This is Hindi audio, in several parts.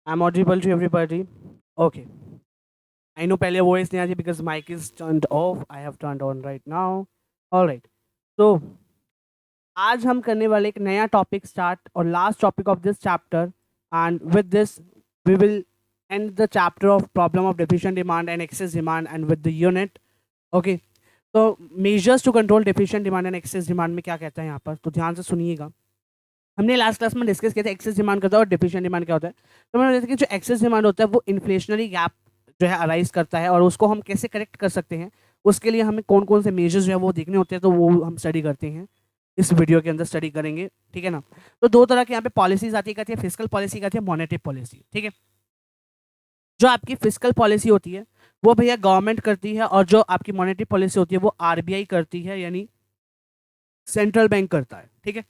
I'm audible to everybody. Okay. I know पहले voice नहीं आ रही because mic is turned off. I have turned on right now. All right. So आज हम करने वाले एक नया टॉपिक स्टार्ट और last topic of this chapter and with this we will end the chapter of problem of deficient demand and excess demand and with the unit. Okay. तो measures to control deficient demand and excess demand में क्या कहता है यहाँ पर, तो ध्यान से सुनिएगा। हमने लास्ट क्लास में डिस्कस किया था एक्सेस डिमांड क्या होता है और डिफिशिएंट डिमांड क्या होता है। तो मैंने देखा कि जो एक्सेस डिमांड होता है वो इन्फ्लेशनरी गैप जो है अराइज करता है और उसको हम कैसे करेक्ट कर सकते हैं, उसके लिए हमें कौन कौन से मेजर्स जो है वो देखने होते हैं, तो वो हम स्टडी करते हैं इस वीडियो के अंदर स्टडी करेंगे। ठीक है ना। तो दो तरह की यहाँ पे पॉलिसीज आती है, फिजिकल पॉलिसी आती है, मॉनेटरी पॉलिसी। ठीक है। जो आपकी फिजिकल पॉलिसी होती है वो भैया गवर्नमेंट करती है और जो आपकी मॉनेटरी पॉलिसी होती है वो आरबीआई करती है, यानी सेंट्रल बैंक करता है। ठीक है।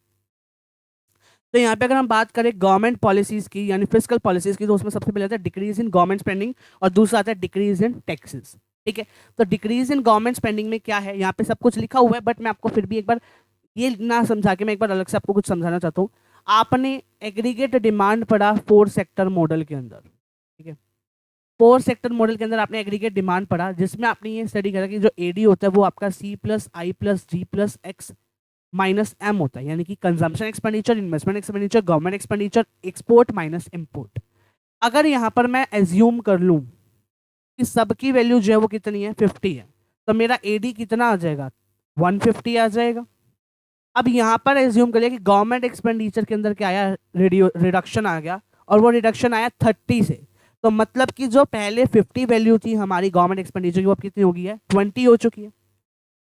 तो यहाँ पे अगर हम बात करें गवर्नमेंट पॉलिसीज की यानी फिजिकल पॉलिसीज की, तो उसमें सबसे पहले आता है डिक्रीज इन गवर्नमेंट स्पेंडिंग और दूसरा आता है डिक्रीज इन टैक्सेस। ठीक है। तो डिक्रीज इन गवर्नमेंट स्पेंडिंग में क्या है, यहाँ पे सब कुछ लिखा हुआ है बट मैं आपको फिर भी एक बार ये ना समझा के मैं एक बार अलग से आपको कुछ समझाना चाहता हूँ। आपने एग्रीगेट डिमांड पढ़ा 4 सेक्टर मॉडल के अंदर। ठीक है। 4 सेक्टर मॉडल के अंदर आपने एग्रीगेट डिमांड पढ़ा जिसमें आपने ये स्टडी करा कि जो एडी होता है वो आपका सी plus I plus ji plus X minus M होता है, यानी कि consumption expenditure, investment expenditure, government expenditure, export minus import. अगर यहाँ पर मैं एज्यूम कर लूँ कि सबकी वैल्यू जो है वो कितनी है 50 है, तो मेरा एडी कितना आ जाएगा 150 आ जाएगा। अब यहाँ पर एज्यूम करिए कि गवर्नमेंट एक्सपेंडिचर के अंदर क्या आया, रिडक्शन आ गया और वो रिडक्शन आया 30 से। तो मतलब कि जो पहले 50 वैल्यू थी हमारी गवर्नमेंट एक्सपेंडिचर की वो अब कितनी हो गई है 20 हो चुकी है।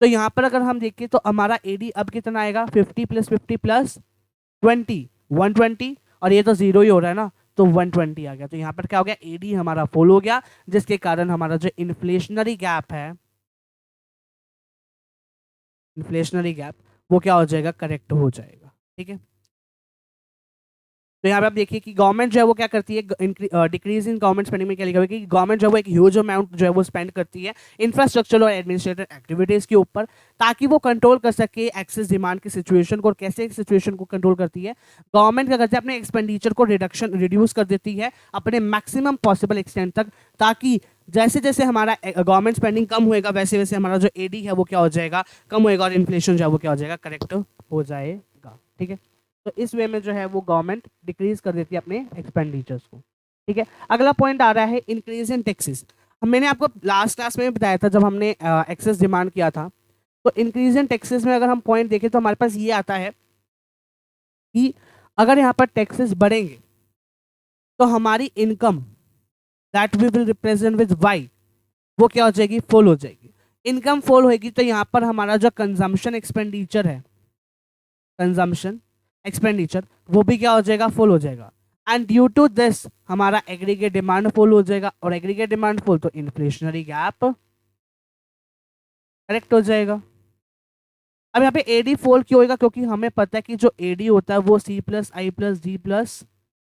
तो यहाँ पर अगर हम देखें तो हमारा एडी अब कितना आएगा 50 प्लस 50 प्लस 20 120, और ये तो जीरो ही हो रहा है ना, तो 120 आ गया। तो यहाँ पर क्या हो गया, एडी हमारा फुल हो गया जिसके कारण हमारा जो इन्फ्लेशनरी गैप है, इन्फ्लेशनरी गैप वो क्या हो जाएगा, करेक्ट हो जाएगा। ठीक है। तो यहाँ पे आप देखिए कि गवर्नमेंट जो है वो क्या करती है, डिक्रीज इन गवर्नमेंट स्पेंडिंग में क्या लिखा हुआ है कि गवर्नमेंट जो है वो एक ह्यूज अमाउंट जो है वो स्पेंड करती है इंफ्रास्ट्रक्चर और एडमिनिस्ट्रेटिव एक्टिविटीज के ऊपर, ताकि वो कंट्रोल कर सके एक्सेस डिमांड की सिचुएशन को। और कैसे सिचुएशन को कंट्रोल करती है, गवर्नमेंट क्या करती है अपने एक्सपेंडिचर को रिड्यूस कर देती है अपने मैक्सिमम पॉसिबल एक्सटेंट तक, ताकि जैसे जैसे हमारा गवर्नमेंट स्पेंडिंग कम होएगा वैसे वैसे हमारा जो एडी है वो क्या हो जाएगा, कम होएगा और इन्फ्लेशन जो है वो क्या हो जाएगा, करेक्ट हो जाएगा। ठीक है। तो इस वे में जो है वो गवर्नमेंट डिक्रीज कर देती है अपने एक्सपेंडिचर्स को। ठीक है। अगला पॉइंट आ रहा है इंक्रीज इन टैक्सेस। मैंने आपको लास्ट क्लास में बताया था जब हमने एक्सेस डिमांड किया था, तो इंक्रीज इन टैक्सेस में अगर हम पॉइंट देखें तो हमारे पास ये आता है कि अगर यहाँ पर टैक्सेस बढ़ेंगे तो हमारी income that we will represent with Y वो क्या हो जाएगी, फुल हो जाएगी। इनकम फुल होगी तो यहाँ पर हमारा जो कंजम्पशन एक्सपेंडिचर है, कंजम्पशन एक्सपेंडिचर वो भी क्या हो जाएगा, फुल हो जाएगा। एंड ड्यू टू दिस हमारा एग्रीगेट डिमांड फुल हो जाएगा, और एग्रीगेट डिमांड फुल तो इन्फ्लेशनरी गैप करेक्ट हो जाएगा। अब यहाँ पे एडी फुल क्यों होगा, क्योंकि हमें पता है कि जो एडी होता है वो C plus I plus D plus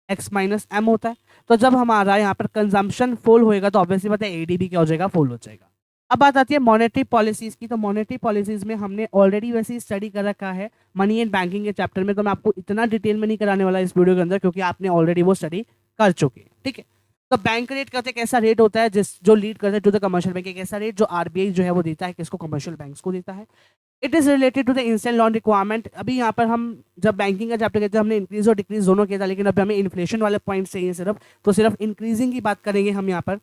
X minus M होता है। तो जब हमारा यहाँ पर कंजम्पशन फुल होएगा तो ऑब्वियसली पता है एडी भी क्या हो जाएगा, फुल हो जाएगा। अब बात आती है मॉनेटरी पॉलिसीज की। तो मॉनेटरी पॉलिसीज में हमने ऑलरेडी वैसे ही स्टडी कर रखा है मनी एंड बैंकिंग के चैप्टर में, तो मैं आपको इतना डिटेल में नहीं कराने वाला इस वीडियो के अंदर क्योंकि आपने ऑलरेडी वो स्टडी कर चुके हैं। ठीक है। तो बैंक रेट कहते हैं कैसा रेट होता है जिस जो लीड करता है टू द कमर्शियल बैंक, कैसा रेट जो आरबीआई जो है वो देता है किसको, कमर्शियल बैंक्स को देता है। It is related to the instant loan requirement. अभी यहाँ पर हम जब बैंकिंग का चैप्टर कहते हैं हमने इंक्रीज और डिक्रीज दोनों किया था, लेकिन अभी हमें इन्फ्लेशन वाले पॉइंट चाहिए सिर्फ, तो सिर्फ इंक्रीजिंग की बात करेंगे हम यहाँ पर।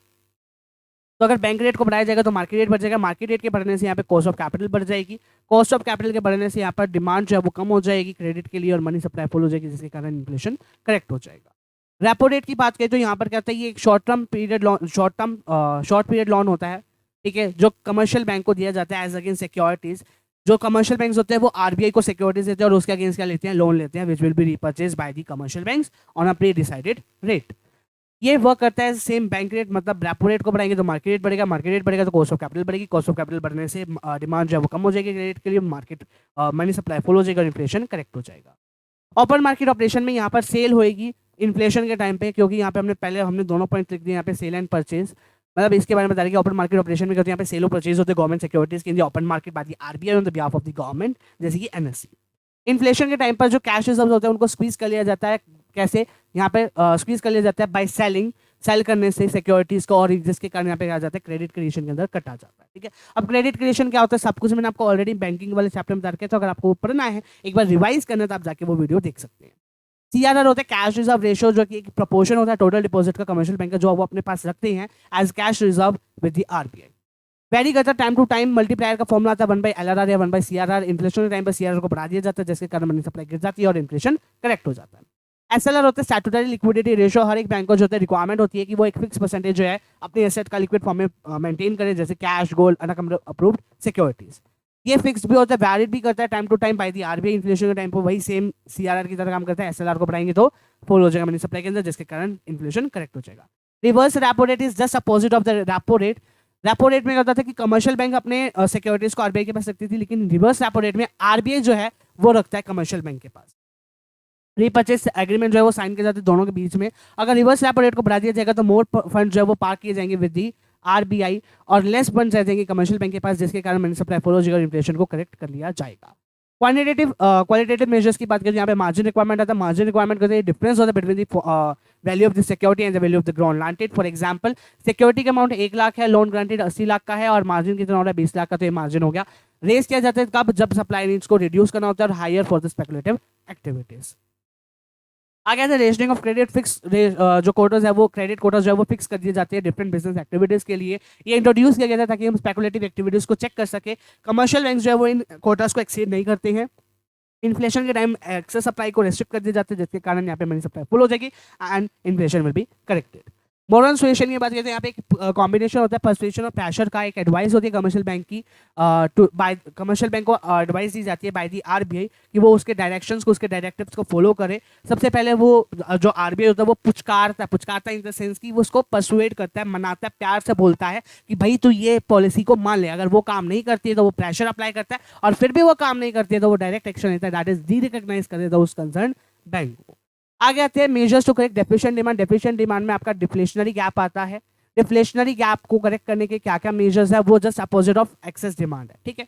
तो अगर बैंक रेट को बढ़ाया जाएगा तो मार्केट रेट बढ़ जाएगा, मार्केट रेट के बढ़ने से यहाँ पे कॉस्ट ऑफ कैपिटल बढ़ जाएगी, कॉस्ट ऑफ कैपिटल के बढ़ने से यहाँ पर डिमांड जो है वो कम हो जाएगी क्रेडिट के लिए और मनी सप्लाई फुल हो जाएगी, जिसके कारण इन्फ्लेशन करेक्ट हो जाएगा। रेपो रेट की बात करें तो यहाँ पर क्या होता है, ये एक शॉर्ट पीरियड लोन होता है। ठीक है। जो कमर्शियल बैंक को दिया जाता है एज अगेंस्ट सिक्योरिटीज। जो कमर्शियल बैंक्स होते हैं वो आरबीआई को सिक्योरिटीज देते हैं और उसके अगेंस्ट क्या लेते हैं, लोन लेते हैं, which will be repurchase by the commercial banks on a pre decided rate. ये वर्क करता है सेम बैंक रेट, मतलब रेपो रेट को बढ़ाएंगे तो मार्केट रेट बढ़ेगा, मार्केट रेट बढ़ेगा तो कॉस्ट ऑफ कैपिटल बढ़ेगी, कॉस्ट ऑफ कैपिटल बढ़ने से डिमांड जो है वो कम हो जाएगी क्रेडिट के लिए, मार्केट मनी सप्लाई फुल हो जाएगा और इन्फ्लेशन करेक्ट हो जाएगा। ओपन मार्केट ऑपरेशन में यहाँ पर सेल होएगी इन्फ्लेशन के टाइम पे, क्योंकि यहाँ पे हमने दोनों पॉइंट लिख दिए यहाँ पे, सेल एंड परचेज। मतलब इसके बारे में बता रही है ओपन मार्केट ऑपरेशन में क्या होता है, यहाँ पे सेल और परचेज होते हैं गवर्नमेंट सिक्योरिटीज के, ओपन मार्केट बात RBI on the behalf of the government, जैसे कि एनएससी। इन्फ्लेशन के टाइम पर जो कैश रिजर्व होते हैं उनको स्क्वीज कर लिया जाता है कैसे यहाँ पे स्क्वीज कर लिया जाता है बाय सेल करने से सिक्योरिटीज को, और जिसके कारण यहाँ पे आ जाता है क्रेडिट क्रिएशन के अंदर कटा जाता है। ठीक है, अब क्रेडिट क्रिएशन क्या होता है सब कुछ मैंने आपको ऑलरेडी बैंकिंग वाले चैप्टर में बता रखा है, तो अगर आपको पढ़ना है एक बार रिवाइज करना है तो आप जाके वो वीडियो देख सकते हैं। सीआरआर होता है कैश रिजर्व रेशियो, जो कि एक प्रोपोर्शन होता है टोटल डिपॉजिट का कमर्शियल बैंक का जो वो अपने पास रखते हैं as cash reserve with the RBI. Vary करता है टाइम टू टाइम, मल्टीप्लायर का फॉर्मुला आता है 1/LRR या 1/CRR। इन्फ्लेशन के टाइम पर सीआरआर को बढ़ा दिया जाता है जिसके कारण मनी सप्लाई गिर जाती है और इन्फ्लेशन करेक्ट हो जाता है। एसएलआर होता है स्टैट्यूटरी लिक्विडिटी रेशियो, हर एक बैंक को जो होता है रिक्वायरमेंट होती है कि वो एक फिक्स परसेंटेज जो है अपने एसेट का लिक्विड फॉर्म में मेंटेन करे, जैसे कैश, गोल्ड, अप्रूव्ड सिक्योरिटीज। ये फिक्स भी होता है, वैलिड भी करता है time to time by the RBI. Inflation के टाइम पर वही सेम सीआरआर की तरह काम करता है, एसएलआर को बढ़ाएंगे तो फुल हो जाएगा मनी सप्लाई के अंदर, जिसके कारण इन्फ्लेशन करेक्ट हो जाएगा। Reverse repo rate is just opposite of the repo rate. Repo rate में क्या होता था कि कमर्शियल बैंक अपने सिक्योरिटीज को आरबीआई के पास रखती थी, लेकिन रिवर्स रेपो रेट में आरबीआई जो है वो रखता है कमर्शियल बैंक के पास। रीपर्चेस एग्रीमेंट जो है वो साइन किए जाते हैं दोनों के बीच में। अगर रिवर्स रेपो रेट को बढ़ा दिया जाएगा तो मोर फंड जो है वो पार्क किए जाएंगे विद दी आरबीआई और लेस फंड रह जाएंगे कमर्शियल बैंक के पास, जिसके कारण मनी सप्लाई फॉलो हो जाएगा और इन्फ्लेशन को करेक्ट कर लिया जाएगा। क्वालिटेटिव मेजर्स की बात करें, यहाँ पे मार्जिन रिक्वायरमेंट आता है। मार्जिन रिक्वायरमेंट करते हैं डिफरेंस होता है between the value of the security and the value of the ground granted. For example security का अमाउंट 1 लाख है, लोन ग्रांटेड 80 लाख का है और मार्जिन कितना हो रहा है 20 लाख का, तो ये मार्जिन हो गया। रेस किया जाता है कब, जब सप्लाई नीड्स को रिड्यूस करना होता है और higher for the speculative activities. आगे आता है रेशनिंग ऑफ क्रेडिट। फिक्स जो कोटास है वो क्रेडिट कोटास जो है वो फिक्स कर दिए जाते हैं डिफरेंट बिजनेस एक्टिविटीज के लिए। ये इंट्रोड्यूस किया गया था ताकि हम स्पेकुलेटिव एक्टिविटीज को चेक कर सके। कमर्शियल बैंक जो है वो इन कोटास को एक्सीड नहीं करते हैं। इन्फ्लेशन के टाइम एक्सेस सप्लाई को रेस्ट्रिक्ट कर दिए जाते हैं, जिसके कारण यहाँ पे मनी सप्लाई फुल हो जाएगी and inflation will be corrected. Moral suasion की बात करते हैं, यहाँ पे एक कॉम्बिनेशन होता है पर्सुएशन और प्रेशर का। एक एडवाइस होती है कमर्शियल बैंक की, कमर्शियल बैंक को एडवाइस दी जाती है बाय दी आरबीआई कि वो उसके डायरेक्शंस को, उसके डायरेक्टिव्स को फॉलो करे। सबसे पहले वो जो आरबीआई होता है वो पुचकारता इन द सेंस कि वो उसको परसुएट करता है, मनाता है, प्यार से बोलता है कि भाई तू ये पॉलिसी को मान ले। अगर वो काम नहीं करती है तो वो प्रेशर अप्लाई करता है, और फिर भी वो काम नहीं करती है तो वो डायरेक्ट एक्शन लेता है, दैट इज डी रिकॉग्नाइज कर देता है उस कंसर्न बैंक को। आगे आते हैं measures to correct deficient demand. Deficient demand में आपका डिफ्लेशनरी गैप आता है। डिफ्लेशनरी गैप को करेक्ट करने के क्या क्या मेजर्स है, वो just opposite of excess demand है। ठीक है,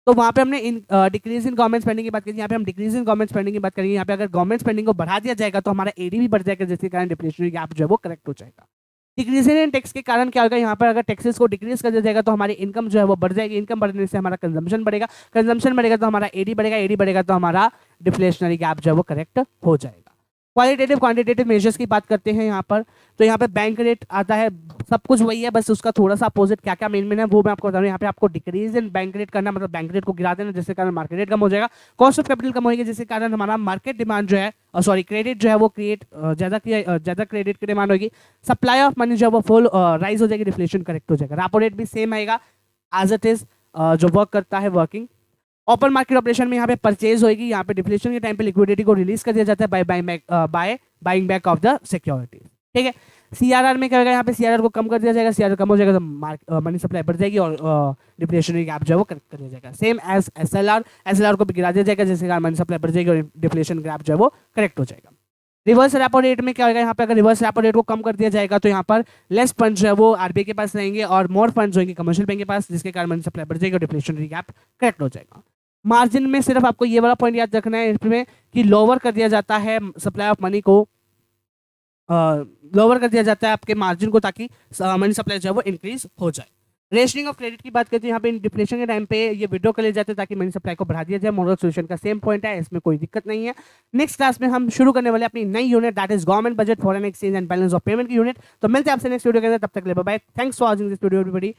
तो वहाँ पे हमने डिक्रीज इन गवर्नमेंट स्पेंडिंग की बात की, यहाँ पे हम डिक्रीज इन गवर्नमेंट स्पेंडिंग की बात करेंगे। यहाँ पे अगर गवर्नमेंट स्पेंडिंग को बढ़ा दिया जाएगा तो हमारा एडी भी बढ़ जाएगा, जिसके कारण डिफ्लेशनरी गैप जो है वो करेक्ट हो जाएगा। डिक्रीज इन टैक्स के कारण क्या होगा, यहाँ पर अगर टैक्सेस को डिक्रीज कर दिया जाएगा तो हमारी इनकम जो है वो बढ़ जाएगी। इनकम बढ़ने से हमारा कंजम्पशन बढ़ेगा, कंजम्पशन बढ़ेगा तो हमारा एडी बढ़ेगा, एडी बढ़ेगा तो हमारा डिफ्लेशनरी गैप जो है वो करेक्ट हो जाएगा। क्वालिटेटिव क्वांटिटेटिव मेजर्स की बात करते हैं यहाँ पर, तो यहाँ पे बैंक रेट आता है, सब कुछ वही है, बस उसका थोड़ा सा अपोजिट क्या क्या मेन है वो मैं आपको बता रहा हूँ। यहाँ पे आपको डिक्रीज इन बैंक रेट करना, मतलब बैंक रेट को गिरा देना, जिसके कारण मार्केट रेट कम हो जाएगा। कॉस्ट ऑफ कैपिटल कम होगी, जिसके कारण हमारा मार्केट डिमांड जो है क्रेडिट जो है वो ज़्यादा क्रेडिट की डिमांड होगी। सप्लाई ऑफ मनी जो है वो फुल राइज हो जाएगी, डिफ्लेशन करेक्ट हो जाएगा। रेपो रेट भी सेम आएगा एज इट इज जो वर्क करता है वर्किंग। ओपन मार्केट ऑपरेशन में यहाँ पे परचेज होगी, यहाँ पे डिफ्लेशन के टाइम पे लिक्विडिटी को रिलीज कर दिया जाता है by buying back of the security. ठीक है, सीआरआर में क्या होगा, यहाँ पे सीआरआर को कम कर दिया जाएगा, सीआरआर कम हो जाएगा तो मनी सप्लाई बढ़ जाएगी और डिफ्लेशनरी गैप जो है वो करेक्ट कर दिया जाएगा। सेम एज एसएलआर को भी गिरा दिया जाएगा, जिसके कारण मनी सप्लाई बढ़ जाएगी और डिफ्लेशन गैप जो है वो करेक्ट हो जाएगा। रिवर्स रेपो रेट में क्या होगा, यहाँ पे अगर रिवर्स रेपो रेट को कम कर दिया जाएगा तो यहाँ पर लेस फंड जो है वो आरबीआई के पास रहेंगे और मोर फंड्स होंगे कमर्शियल बैंक के पास, जिसके कारण मनी सप्लाई बढ़ जाएगी और डिफ्लेशनरी गैप करेक्ट हो जाएगा। मार्जिन में सिर्फ आपको ये वाला पॉइंट याद रखना है इसमें कि लोअर कर दिया जाता है सप्लाई ऑफ मनी को, लोअर कर दिया जाता है आपके मार्जिन को, ताकि मनी सप्लाई जो है वो इंक्रीज हो जाए। रेशनिंग ऑफ क्रेडिट की बात करते हैं, यहाँ पे डिफ्लेशन के टाइम पे ये विड्रॉ कर ले जाते हैं ताकि मनी सप्लाई को बढ़ा दिया जाए। मॉडल सोल्यूशन का सेम पॉइंट है, इसमें कोई दिक्कत नहीं है। नेक्स्ट क्लास में हम शुरू करने वाले अपनी नई unit, that is government budget, foreign exchange and balance of payment की यूनिट। तो मिलते हैं आपसे नेक्स्ट वीडियो के अंदर, तब तक ले bye bye. Thanks for watching this video everybody.